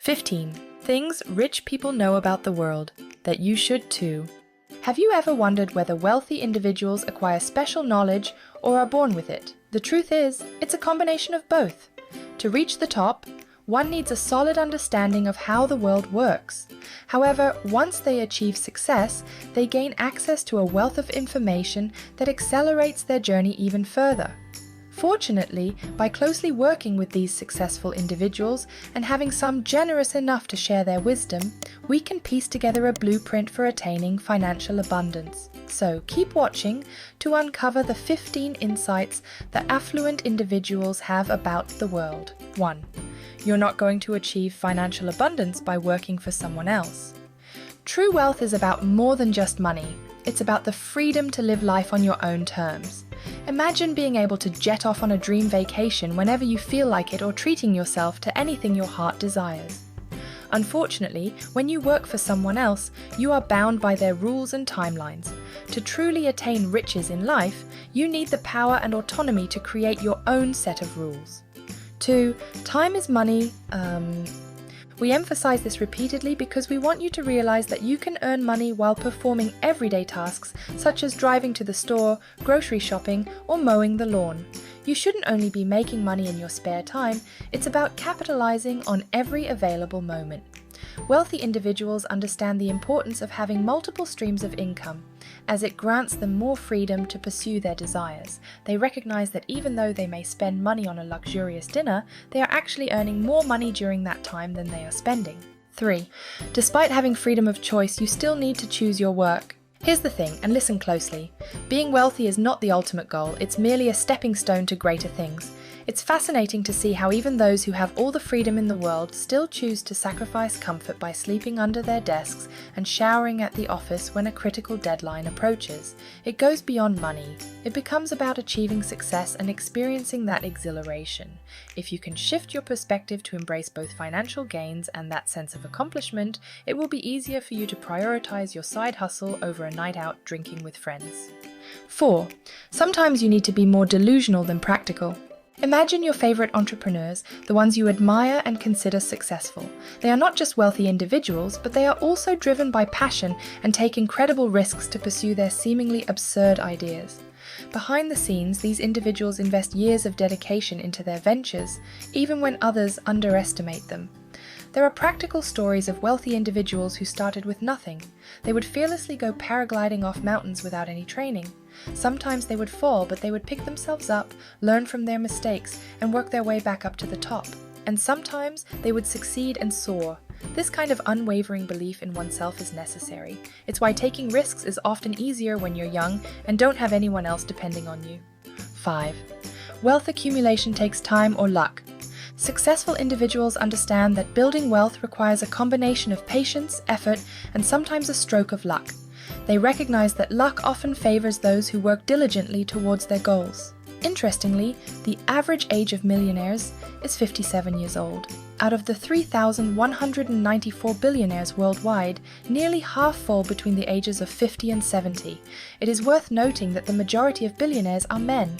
15. Things rich people know about the world that you should too. Have you ever wondered whether wealthy individuals acquire special knowledge or are born with it? The truth is, it's a combination of both. To reach the top, one needs a solid understanding of how the world works. However, once they achieve success, they gain access to a wealth of information that accelerates their journey even further. Fortunately, by closely working with these successful individuals and having some generous enough to share their wisdom, we can piece together a blueprint for attaining financial abundance. So keep watching to uncover the 15 insights that affluent individuals have about the world. 1. You're not going to achieve financial abundance by working for someone else. True wealth is about more than just money. It's about the freedom to live life on your own terms. Imagine being able to jet off on a dream vacation whenever you feel like it or treating yourself to anything your heart desires. Unfortunately, when you work for someone else, you are bound by their rules and timelines. To truly attain riches in life, you need the power and autonomy to create your own set of rules. 2. Time is money. We emphasize this repeatedly because we want you to realize that you can earn money while performing everyday tasks such as driving to the store, grocery shopping, or mowing the lawn. You shouldn't only be making money in your spare time, it's about capitalizing on every available moment. Wealthy individuals understand the importance of having multiple streams of income, as it grants them more freedom to pursue their desires. They recognize that even though they may spend money on a luxurious dinner, they are actually earning more money during that time than they are spending. 3. Despite having freedom of choice, you still need to choose your work. Here's the thing, and listen closely. Being wealthy is not the ultimate goal, it's merely a stepping stone to greater things. It's fascinating to see how even those who have all the freedom in the world still choose to sacrifice comfort by sleeping under their desks and showering at the office when a critical deadline approaches. It goes beyond money. It becomes about achieving success and experiencing that exhilaration. If you can shift your perspective to embrace both financial gains and that sense of accomplishment, it will be easier for you to prioritize your side hustle over a night out drinking with friends. 4. Sometimes you need to be more delusional than practical. Imagine your favorite entrepreneurs, the ones you admire and consider successful. They are not just wealthy individuals, but they are also driven by passion and take incredible risks to pursue their seemingly absurd ideas. Behind the scenes, these individuals invest years of dedication into their ventures, even when others underestimate them. There are practical stories of wealthy individuals who started with nothing. They would fearlessly go paragliding off mountains without any training. Sometimes they would fall, but they would pick themselves up, learn from their mistakes, and work their way back up to the top. And sometimes they would succeed and soar. This kind of unwavering belief in oneself is necessary. It's why taking risks is often easier when you're young and don't have anyone else depending on you. 5. Wealth accumulation takes time or luck. Successful individuals understand that building wealth requires a combination of patience, effort, and sometimes a stroke of luck. They recognize that luck often favors those who work diligently towards their goals. Interestingly, the average age of millionaires is 57 years old. Out of the 3,194 billionaires worldwide, nearly half fall between the ages of 50 and 70. It is worth noting that the majority of billionaires are men.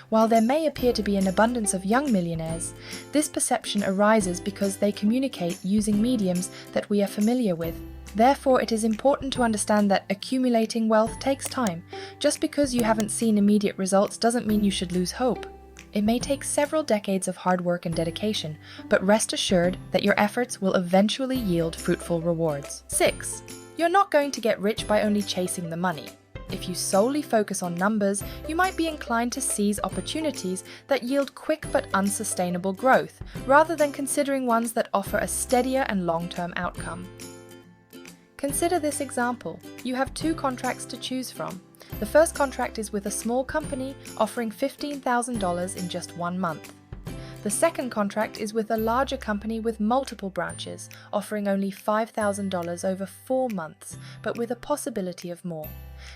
While there may appear to be an abundance of young millionaires, this perception arises because they communicate using mediums that we are familiar with. Therefore, it is important to understand that accumulating wealth takes time. Just because you haven't seen immediate results doesn't mean you should lose hope. It may take several decades of hard work and dedication, but rest assured that your efforts will eventually yield fruitful rewards. 6. You're not going to get rich by only chasing the money. If you solely focus on numbers, you might be inclined to seize opportunities that yield quick but unsustainable growth, rather than considering ones that offer a steadier and long-term outcome. Consider this example. You have 2 contracts to choose from. The first contract is with a small company offering $15,000 in just 1 month. The second contract is with a larger company with multiple branches, offering only $5,000 over 4 months, but with a possibility of more.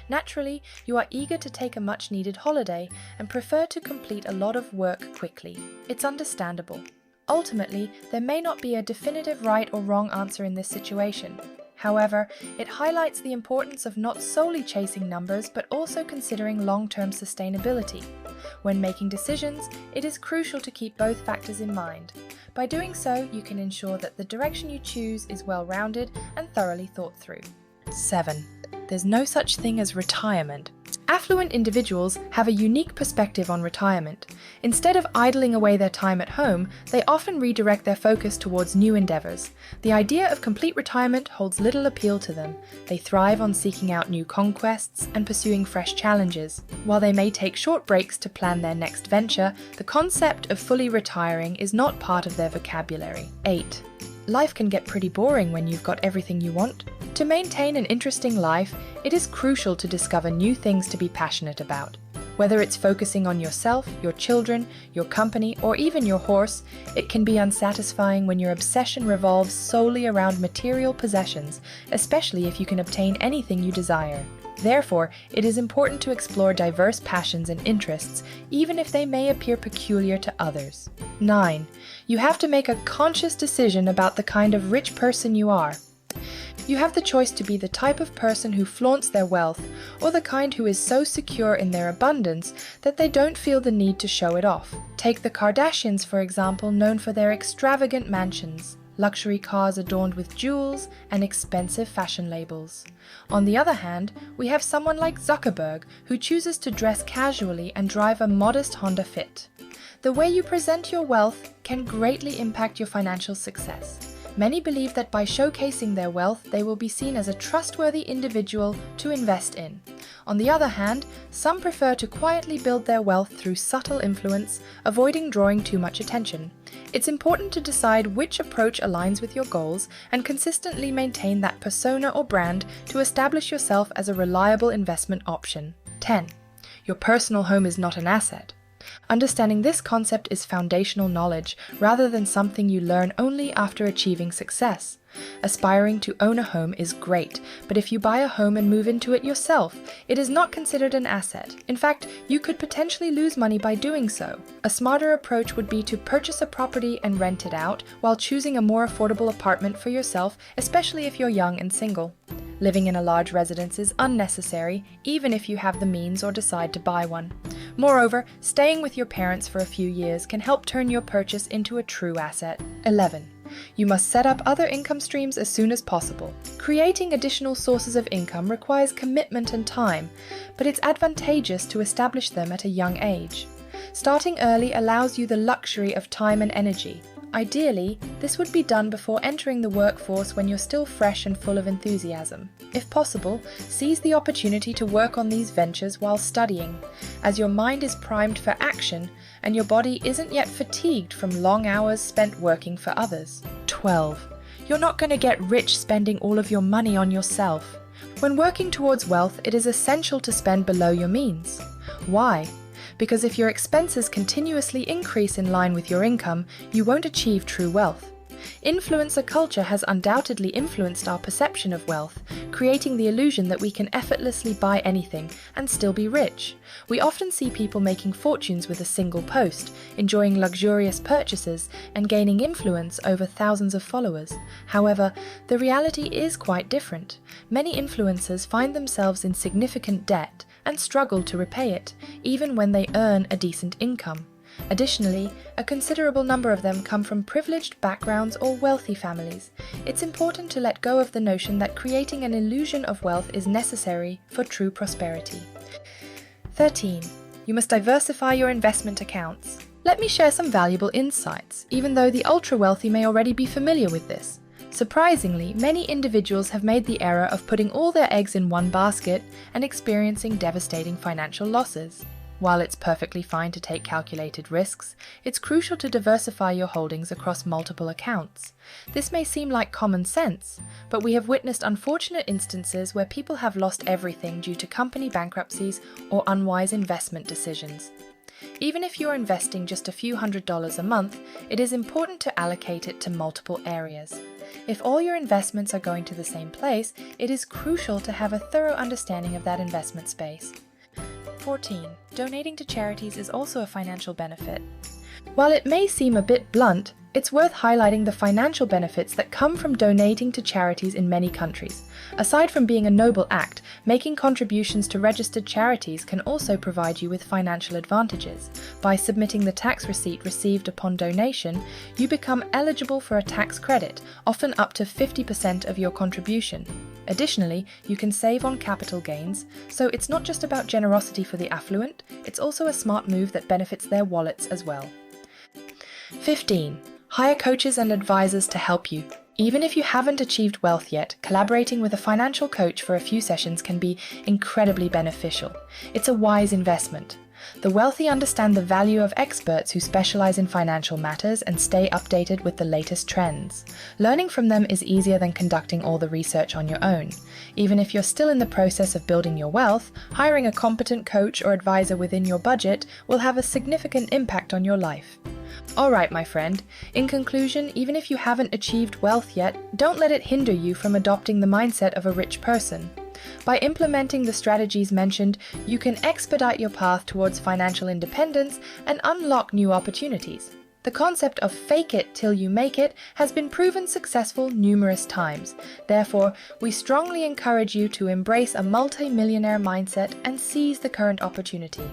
Naturally, you are eager to take a much-needed holiday and prefer to complete a lot of work quickly. It's understandable. Ultimately, there may not be a definitive right or wrong answer in this situation. However, it highlights the importance of not solely chasing numbers but also considering long-term sustainability. When making decisions, it is crucial to keep both factors in mind. By doing so, you can ensure that the direction you choose is well-rounded and thoroughly thought through. 7. There's no such thing as retirement. Affluent individuals have a unique perspective on retirement. Instead of idling away their time at home, they often redirect their focus towards new endeavors. The idea of complete retirement holds little appeal to them. They thrive on seeking out new conquests and pursuing fresh challenges. While they may take short breaks to plan their next venture, the concept of fully retiring is not part of their vocabulary. 8. Life can get pretty boring when you've got everything you want. To maintain an interesting life, it is crucial to discover new things to be passionate about. Whether it's focusing on yourself, your children, your company, or even your horse, it can be unsatisfying when your obsession revolves solely around material possessions, especially if you can obtain anything you desire. Therefore, it is important to explore diverse passions and interests, even if they may appear peculiar to others. 9. You have to make a conscious decision about the kind of rich person you are. You have the choice to be the type of person who flaunts their wealth, or the kind who is so secure in their abundance that they don't feel the need to show it off. Take the Kardashians, for example, known for their extravagant mansions, luxury cars adorned with jewels, and expensive fashion labels. On the other hand, we have someone like Zuckerberg, who chooses to dress casually and drive a modest Honda Fit. The way you present your wealth can greatly impact your financial success. Many believe that by showcasing their wealth, they will be seen as a trustworthy individual to invest in. On the other hand, some prefer to quietly build their wealth through subtle influence, avoiding drawing too much attention. It's important to decide which approach aligns with your goals and consistently maintain that persona or brand to establish yourself as a reliable investment option. 10. Your personal home is not an asset. Understanding this concept is foundational knowledge rather than something you learn only after achieving success. Aspiring to own a home is great, but if you buy a home and move into it yourself, it is not considered an asset. In fact, you could potentially lose money by doing so. A smarter approach would be to purchase a property and rent it out while choosing a more affordable apartment for yourself, especially if you're young and single. Living in a large residence is unnecessary, even if you have the means or decide to buy one. Moreover, staying with your parents for a few years can help turn your purchase into a true asset. 11. You must set up other income streams as soon as possible. Creating additional sources of income requires commitment and time, but it's advantageous to establish them at a young age. Starting early allows you the luxury of time and energy. Ideally, this would be done before entering the workforce when you're still fresh and full of enthusiasm. If possible, seize the opportunity to work on these ventures while studying, as your mind is primed for action and your body isn't yet fatigued from long hours spent working for others. 12. You're not going to get rich spending all of your money on yourself. When working towards wealth, it is essential to spend below your means. Why? Because if your expenses continuously increase in line with your income, you won't achieve true wealth. Influencer culture has undoubtedly influenced our perception of wealth, creating the illusion that we can effortlessly buy anything and still be rich. We often see people making fortunes with a single post, enjoying luxurious purchases, and gaining influence over thousands of followers. However, the reality is quite different. Many influencers find themselves in significant debt and struggle to repay it, even when they earn a decent income. Additionally, a considerable number of them come from privileged backgrounds or wealthy families. It's important to let go of the notion that creating an illusion of wealth is necessary for true prosperity. 13. You must diversify your investment accounts. Let me share some valuable insights, even though the ultra-wealthy may already be familiar with this. Surprisingly, many individuals have made the error of putting all their eggs in one basket and experiencing devastating financial losses. While it's perfectly fine to take calculated risks, it's crucial to diversify your holdings across multiple accounts. This may seem like common sense, but we have witnessed unfortunate instances where people have lost everything due to company bankruptcies or unwise investment decisions. Even if you're investing just a few $100s a month, it is important to allocate it to multiple areas. If all your investments are going to the same place, it is crucial to have a thorough understanding of that investment space. 14. Donating to charities is also a financial benefit. While it may seem a bit blunt, It's worth highlighting the financial benefits that come from donating to charities in many countries. Aside from being a noble act, making contributions to registered charities can also provide you with financial advantages. By submitting the tax receipt received upon donation, you become eligible for a tax credit, often up to 50% of your contribution. Additionally, you can save on capital gains, so it's not just about generosity for the affluent, it's also a smart move that benefits their wallets as well. 15. Hire coaches and advisors to help you. Even if you haven't achieved wealth yet, collaborating with a financial coach for a few sessions can be incredibly beneficial. It's a wise investment. The wealthy understand the value of experts who specialize in financial matters and stay updated with the latest trends. Learning from them is easier than conducting all the research on your own. Even if you're still in the process of building your wealth, hiring a competent coach or advisor within your budget will have a significant impact on your life. Alright, my friend, in conclusion, even if you haven't achieved wealth yet, don't let it hinder you from adopting the mindset of a rich person. By implementing the strategies mentioned, you can expedite your path towards financial independence and unlock new opportunities. The concept of fake it till you make it has been proven successful numerous times. Therefore, we strongly encourage you to embrace a multi-millionaire mindset and seize the current opportunity.